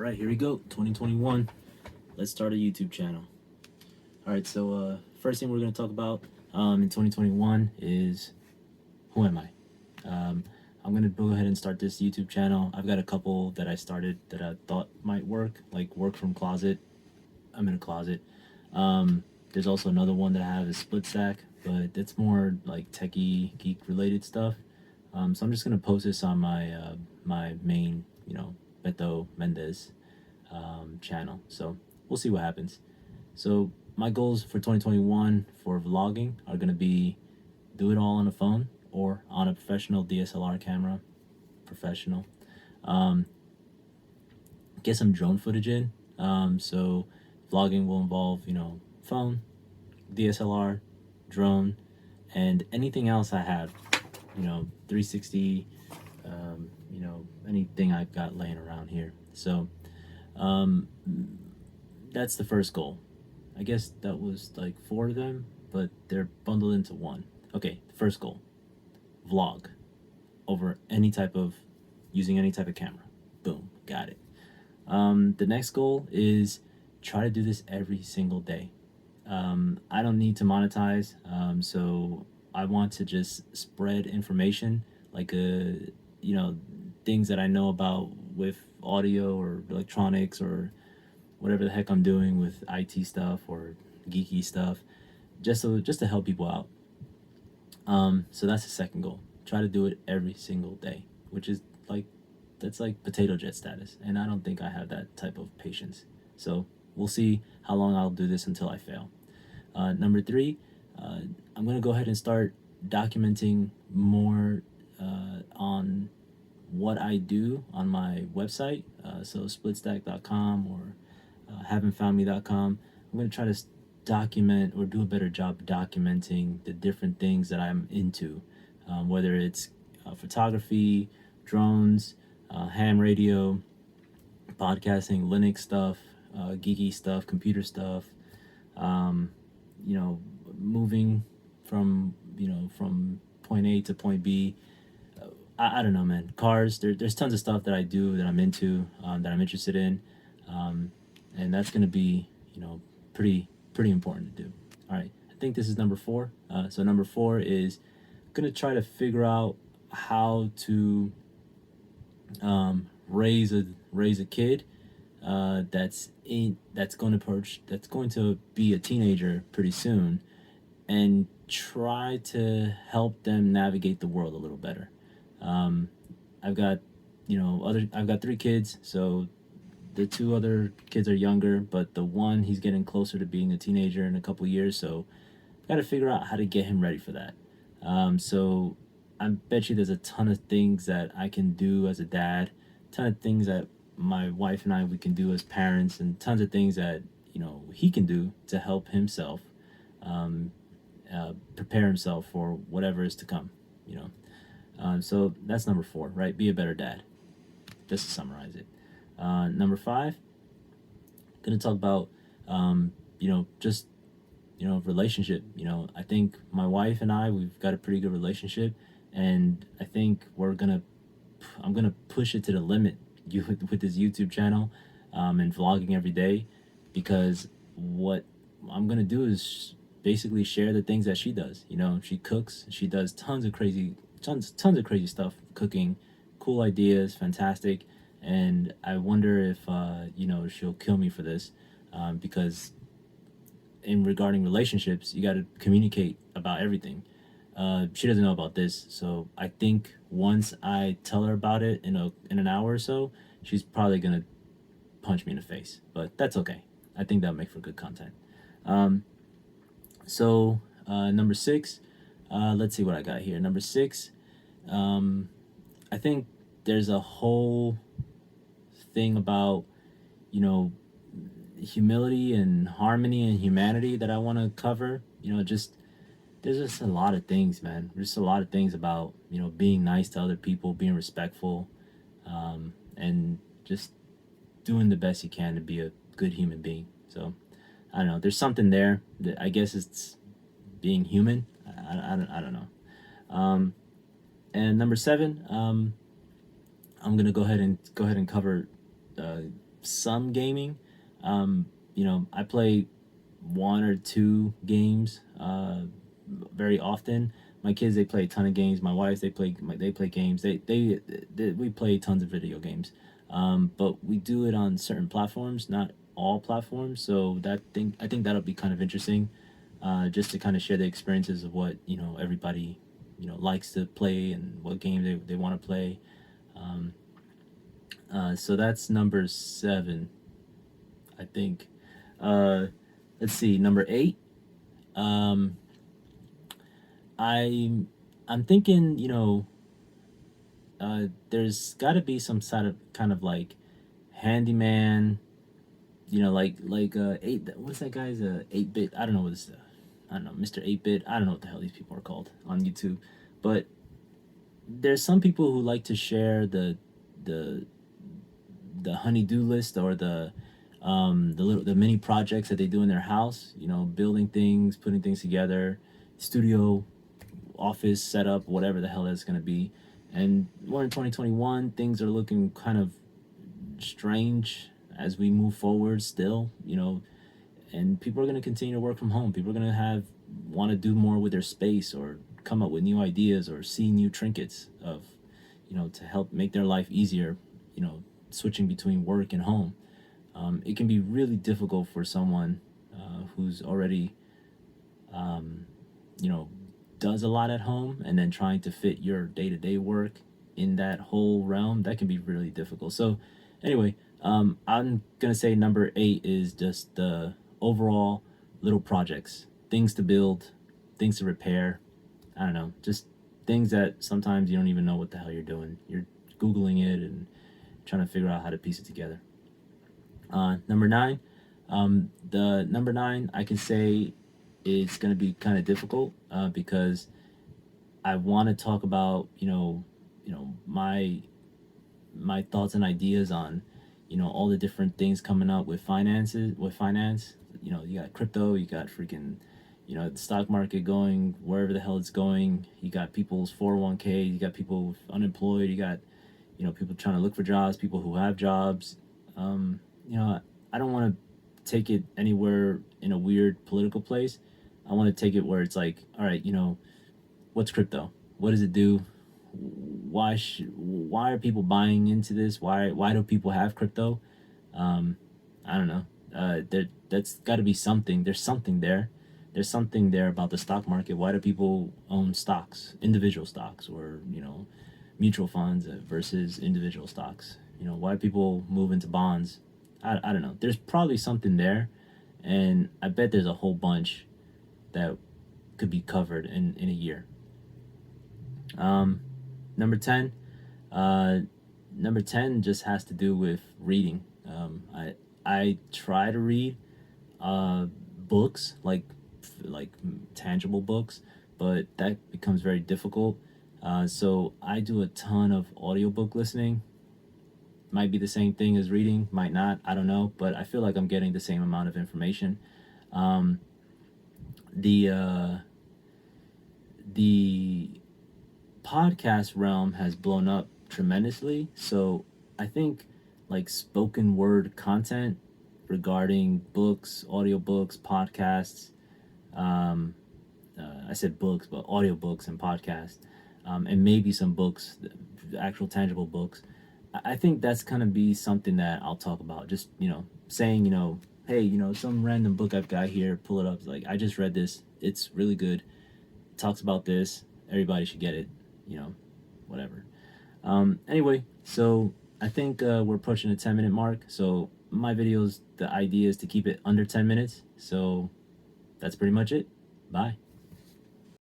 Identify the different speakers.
Speaker 1: right, here we go. 2021. Let's start a YouTube channel. All right, so first thing we're going to talk about in 2021 is who am I? I'm going to go ahead and start this YouTube channel. I've got a couple that I started that I thought might work, like work from closet. I'm in a closet. There's also another one that I have is split stack, but it's more like techie, geek related stuff. So I'm just going to post this on my main, Beto Mendez channel. So we'll see what happens. So my goals for 2021 for vlogging are going to be do it all on a phone or on a professional DSLR camera. Professional. Get some drone footage in. So vlogging will involve, phone, DSLR, drone, and anything else I have, 360, anything I've got laying around here. So that's the first goal. I guess that was like 4 of them, but they're bundled into one. Okay, the first goal, vlog over using any type of camera. Boom, got it. The next goal is try to do this every single day. I don't need to monetize, so I want to just spread information, like things that I know about with audio or electronics or whatever the heck I'm doing with IT stuff or geeky stuff, just to help people out. So that's the second goal. Try to do it every single day, which is that's like potato jet status, and I don't think I have that type of patience. So we'll see how long I'll do this until I fail. Number 3, I'm gonna go ahead and start documenting more on what I do on my website, so splitstack.com or haven'tfoundme.com. I'm going to try to document or do a better job documenting the different things that I'm into, whether it's photography, drones, ham radio, podcasting, Linux stuff, geeky stuff, computer stuff, moving from point A to point B. I don't know, man. Cars. There's tons of stuff that I do that I'm into, that I'm interested in, and that's gonna be pretty important to do. All right. I think this is number 4. So number 4 is gonna try to figure out how to raise a kid that's going to be a teenager pretty soon, and try to help them navigate the world a little better. I've got I've got 3 kids, so the 2 other kids are younger, but the one, he's getting closer to being a teenager in a couple years, so I've got to figure out how to get him ready for that. So I bet you there's a ton of things that I can do as a dad, a ton of things that my wife and we can do as parents, and tons of things that he can do to help himself prepare himself for whatever is to come. So that's number 4, right? Be a better dad. Just to summarize it. Number 5, gonna talk about relationship. I think my wife and we've got a pretty good relationship, and I think I'm gonna push it to the limit with this YouTube channel, and vlogging every day, because what I'm gonna do is basically share the things that she does. She cooks. She does tons of crazy stuff cooking, cool ideas, fantastic. And I wonder if she'll kill me for this, because in regarding relationships, you got to communicate about everything. She doesn't know about this, so I think once I tell her about it in an hour or so, she's probably gonna punch me in the face. But that's okay. I think that'll make for good content. So number 6, let's see what I got here. Number 6, I think there's a whole thing about humility and harmony and humanity that I want to cover. There's just a lot of things, man. There's a lot of things about being nice to other people, being respectful, and just doing the best you can to be a good human being. So I don't know, there's something there that I guess it's being human. I don't know. And number 7, I'm gonna go ahead and cover some gaming. Um, I play one or two games very often. My kids, they play a ton of games. My wife, they play games. We play tons of video games. But we do it on certain platforms, not all platforms. So I think that'll be kind of interesting, just to kind of share the experiences of what everybody likes to play and what game they want to play. Um, so that's number 7, I think. Uh, let's see, number 8. Um, I I'm thinking, there's got to be some sort of kind of like handyman, like 8. What's that guy's 8-bit? I don't know what this. I don't know, Mr. 8-bit. I don't know what the hell these people are called on YouTube, but there's some people who like to share the the honeydew list, or the mini projects that they do in their house. Building things, putting things together, studio, office setup, whatever the hell that's going to be. And we're in 2021. Things are looking kind of strange as we move forward. Still, and people are going to continue to work from home. People are going to want to do more with their space, or come up with new ideas, or see new trinkets of to help make their life easier, switching between work and home. It can be really difficult for someone who's already um, you know does a lot at home, and then trying to fit your day-to-day work in that whole realm. That can be really difficult. So anyway, I'm gonna say number 8 is just the overall little projects, things to build, things to repair. I don't know, just things that sometimes you don't even know what the hell you're doing. You're googling it and trying to figure out how to piece it together. Number 9. The number 9, I can say, it's going to be kind of difficult, because I want to talk about my thoughts and ideas on all the different things coming up with finance. You got crypto, you got freaking the stock market going wherever the hell it's going. You got people's 401k, you got people unemployed, you got people trying to look for jobs, people who have jobs. um, I don't want to take it anywhere in a weird political place. I want to take it where it's like, all right, what's crypto? What does it do? Why are people buying into this? Why do people have crypto? Um, I don't know. That's got to be something. There's something there. There's something there about the stock market. Why do people own stocks, individual stocks, or mutual funds versus individual stocks? Why do people move into bonds? I don't know. There's probably something there, and I bet there's a whole bunch that could be covered in a year. Um, number 10. Uh, Number 10 just has to do with reading. I try to read books, like tangible books, but that becomes very difficult. So I do a ton of audiobook listening. Might be the same thing as reading, might not, I don't know, but I feel like I'm getting the same amount of information. Um, the uh, the podcast realm has blown up tremendously, so I think like spoken word content regarding books, audiobooks, podcasts. Um, I said books, but audiobooks and podcasts, and maybe some books, actual tangible books. I think that's gonna be something that I'll talk about. Just saying, hey, some random book I've got here, pull it up. It's like, I just read this. It's really good. It talks about this. Everybody should get it. You know, whatever. Anyway, so I think we're approaching the 10-minute mark. So my videos, the idea is to keep it under 10 minutes. So that's pretty much it. Bye.